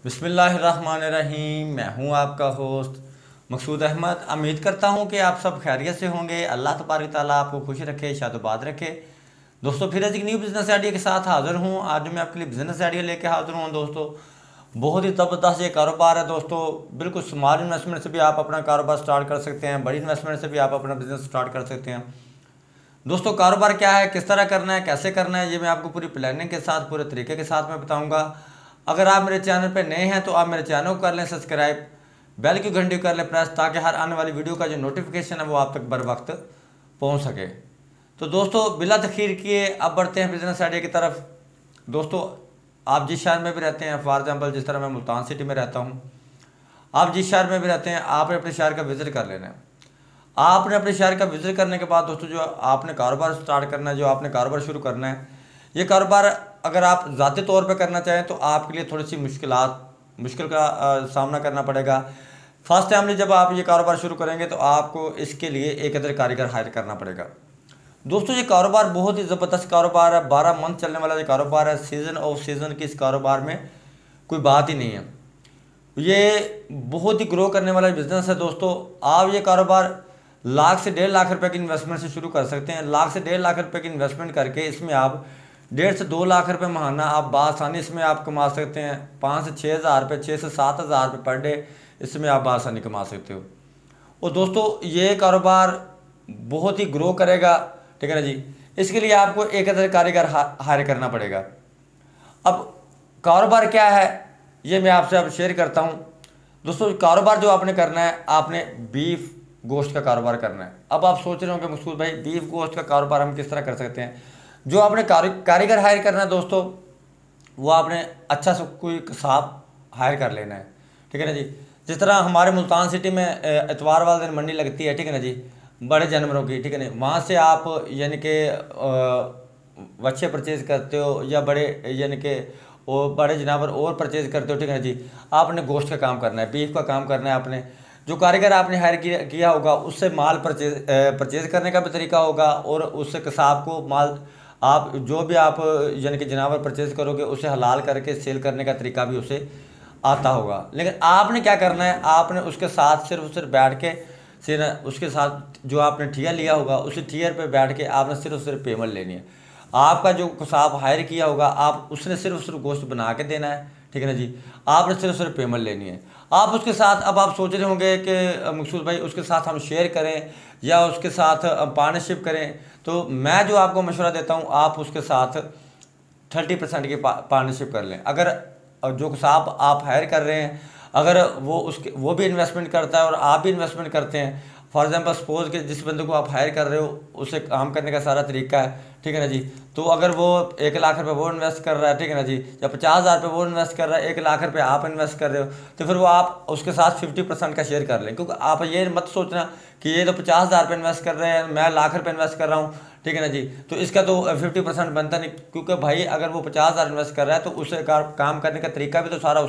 बिस्मिल्लाहिर्रहमानिर्रहीम। मैं हूं आपका होस्ट मकसूद अहमद। उम्मीद करता हूं कि आप सब खैरियत से होंगे। अल्लाह तबारक ताला आपको खुश रखे, शादोबाद रखे। दोस्तों फिर एक न्यू बिज़नेस आइडिया के साथ हाज़िर हूं। आज मैं आपके लिए बिज़नेस आइडिया लेके हाज़िर हूं। दोस्तों बहुत ही ज़बरदस्त ये कारोबार है। दोस्तों बिल्कुल स्मॉल इन्वेस्टमेंट से भी आप अपना कारोबार स्टार्ट कर सकते हैं, बड़ी इन्वेस्टमेंट से भी आप अपना बिज़नेस स्टार्ट कर सकते हैं। दोस्तों कारोबार क्या है, किस तरह करना है, कैसे करना है, ये मैं आपको पूरी प्लानिंग के साथ, पूरे तरीके के साथ मैं बताऊंगा। अगर आप मेरे चैनल पर नए हैं तो आप मेरे चैनल को कर लें सब्सक्राइब, बेल की घंटी कर लें प्रेस, ताकि हर आने वाली वीडियो का जो नोटिफिकेशन है वो आप तक बर वक्त पहुँच सके। तो दोस्तों बिला तखीर किए अब बढ़ते हैं बिजनेस आइडिया की तरफ। दोस्तों आप जिस शहर में भी रहते हैं, फॉर एग्जाम्पल जिस तरह मैं मुल्तान सिटी में रहता हूँ, आप जिस शहर में भी रहते हैं आपने अपने शहर का विज़िट कर लेना है। आपने अपने शहर का विज़िट करने के बाद दोस्तों जो आपने कारोबार स्टार्ट करना है, जो आपने कारोबार शुरू करना है, ये कारोबार अगर आप ज़ाती तौर पे करना चाहें तो आपके लिए थोड़ी सी मुश्किल का सामना करना पड़ेगा। फर्स्ट टाइमली जब आप ये कारोबार शुरू करेंगे तो आपको इसके लिए एक अदर कारीगर हायर करना पड़ेगा। दोस्तों ये कारोबार बहुत ही ज़बरदस्त कारोबार है, 12 मंथ चलने वाला ये कारोबार है। सीज़न ऑफ सीज़न की इस कारोबार में कोई बात ही नहीं है। ये बहुत ही ग्रो करने वाला बिज़नेस है। दोस्तों आप ये कारोबार लाख से 1.5 लाख रुपए की इन्वेस्टमेंट से शुरू कर सकते हैं। लाख से 1.5 लाख रुपए की इन्वेस्टमेंट करके इसमें आप 1.5 से 2 लाख रुपए महाना आप बासानी इसमें आप कमा सकते हैं। 5 से 6 हज़ार रुपये, 6 से 7 हज़ार रुपये पर डे इसमें आप बासानी कमा सकते हो। और दोस्तों ये कारोबार बहुत ही ग्रो करेगा, ठीक है ना जी। इसके लिए आपको एक अदर कारीगर हायर करना पड़ेगा। अब कारोबार क्या है ये मैं आपसे अब शेयर करता हूँ। दोस्तों कारोबार जो आपने करना है, आपने बीफ गोश्त का कारोबार करना है। अब आप सोच रहे होंगे मकसूद भाई बीफ गोश्त का कारोबार हम किस तरह कर सकते हैं। जो आपने कारीगर हायर करना है दोस्तों, वो आपने अच्छा सा कोई कसाब हायर कर लेना है, ठीक है ना जी। जिस तरह हमारे मुल्तान सिटी में इतवार वाले दिन मंडी लगती है, ठीक है ना जी, बड़े जानवरों की, ठीक है ना। वहाँ से आप यानी कि बच्चे परचेज़ करते हो या बड़े यानी कि वो बड़े जानवर और परचेज़ करते हो, ठीक है ना जी। आपने गोश्त का काम करना है, बीफ का काम करना है। आपने जो कारीगर आपने हायर किया होगा उससे माल परचेज़ करने का भी तरीका होगा, और उससे कसाब को माल आप जो भी आप यानी कि जानवर परचेज़ करोगे उसे हलाल करके सेल करने का तरीका भी उसे आता होगा। लेकिन आपने क्या करना है, आपने उसके साथ सिर्फ बैठ के उसके साथ जो आपने ठिया लिया होगा उसी ठियर पे बैठ के आपने सिर्फ पेमेंट लेनी है। आपका जो कसाब हायर किया होगा आप उसने सिर्फ गोश्त बना के देना है, ठीक है ना जी। आपने सिर्फ पेमेंट लेनी है। आप उसके साथ अब आप सोच रहे होंगे कि मकसूद भाई उसके साथ हम शेयर करें या उसके साथ पार्टनरशिप करें, तो मैं जो आपको मशवरा देता हूँ आप उसके साथ 30% की पार्टनरशिप कर लें। अगर जो कसाब आप हायर कर रहे हैं अगर वो भी इन्वेस्टमेंट करता है और आप भी इन्वेस्टमेंट करते हैं, फॉर एग्जांपल सपोज कि जिस बंदे को आप हायर कर रहे हो उसे काम करने का सारा तरीका है, ठीक है ना जी। तो अगर वो 1 लाख रुपए वो इन्वेस्ट कर रहा है, ठीक है ना जी, या 50 हज़ार रुपये वो इन्वेस्ट कर रहा है, 1 लाख रुपए आप इन्वेस्ट कर रहे हो, तो फिर वो आप उसके साथ 50% का शेयर कर लें। क्योंकि आप ये मत सोचना कि ये तो 50 हज़ार रुपये इन्वेस्ट कर रहे हैं, मैं लाख रुपये इन्वेस्ट कर रहा हूँ, ठीक है ना जी, तो इसका तो 50% बनता नहीं। क्योंकि भाई अगर वो 50 हज़ार इन्वेस्ट कर रहा है तो उसे काम करने का तरीका भी तो सारा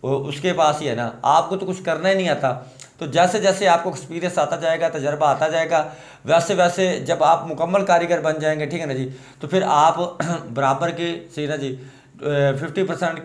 उसके पास ही है ना। आपको तो कुछ करना ही नहीं आता। तो जैसे जैसे आपको एक्सपीरियंस आता जाएगा, तजर्बा आता जाएगा, वैसे वैसे जब आप मुकम्मल कारीगर बन जाएंगे, ठीक है ना जी, तो फिर आप बराबर की सही ना जी 50%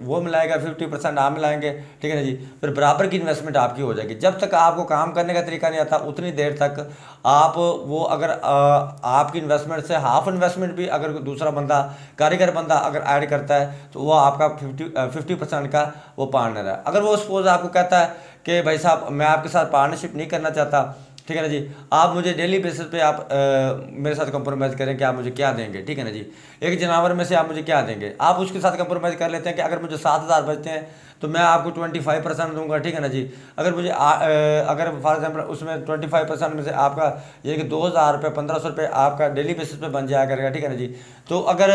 वो मिलाएगा, 50% आप मिलाएंगे, ठीक है ना जी। फिर बराबर की इन्वेस्टमेंट आपकी हो जाएगी। जब तक आपको काम करने का तरीका नहीं आता उतनी देर तक आप वो अगर आपकी इन्वेस्टमेंट से हाफ इन्वेस्टमेंट भी अगर दूसरा बंदा कारीगर बंदा अगर ऐड करता है तो वो आपका 50% का वो पार्टनर है। अगर वो सपोज आपको कहता है कि भाई साहब मैं आपके साथ पार्टनरशिप नहीं करना चाहता, ठीक है ना जी, आप मुझे डेली बेसिस पे आप मेरे साथ कंप्रोमाइज़ करें कि आप मुझे क्या देंगे, ठीक है ना जी। एक जानवर में से आप मुझे क्या देंगे, आप उसके साथ कंप्रोमाइज़ कर लेते हैं कि अगर मुझे 7 हज़ार बचते हैं तो मैं आपको 25% दूंगा, ठीक है ना जी। अगर मुझे अगर फॉर एग्जाम्पल उसमें 25% में से आपका ये कि 2,000 रुपये 1,500 रुपये आपका डेली बेसिस पे बन जाया करेगा, ठीक है ना जी। तो अगर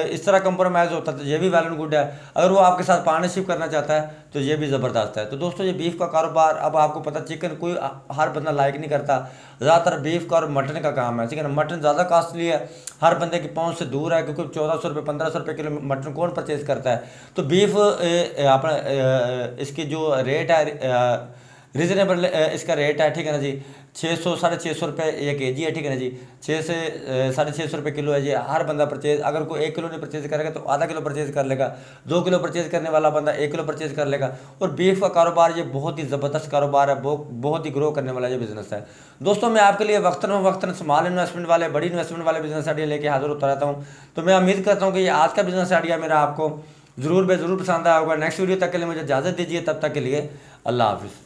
इस तरह कंप्रोमाइज़ होता है तो ये भी वेल एंड गुड है। अगर वो आपके साथ पार्टनरशिप करना चाहता है तो ये भी ज़बरदस्त है। तो दोस्तों ये बीफ का कारोबार, अब आपको पता चिकन कोई हर बंदा लाइक नहीं करता, ज़्यादातर बीफ का और मटन का काम है, ठीक है ना। मटन ज़्यादा कॉस्टली है, हर बंदे की पहुंच से दूर है, क्योंकि 1,400 रुपये 1,500 रुपये किलो मटन कौन परचेज़ करता है। तो बीफ अपना इसकी जो रेट है रीज़नेबल इसका रेट है, ठीक है ना जी। 600 650 रुपये ये केजी है, ठीक है ना जी। 6 से 650 रुपये किलो है जी। हर बंदा परचेज, अगर कोई 1 किलो नहीं परचेज करेगा तो आधा किलो परचेज कर लेगा, 2 किलो परचेज करने वाला बंदा 1 किलो परचेज कर लेगा। और बीफ का कारोबार ये बहुत ही ज़बरदस्त कारोबार है, बहुत ही ग्रो करने वाला ये बिज़नेस है। दोस्तों मैं आपके लिए वक्तन स्मॉल इन्वेस्टमेंट वाले, बड़ी इन्वेस्टमेंट वाले बिजनेस आइडिया लेके हाजिर होता रहता हूँ। तो मैं उम्मीद करता हूँ कि ये आज का बिजनेस आइडिया मेरा आपको ज़रूर पसंद आया होगा। नेक्स्ट वीडियो तक के लिए मुझे इजाज़त दीजिए, तब तक के लिए अल्लाह हाफिज़।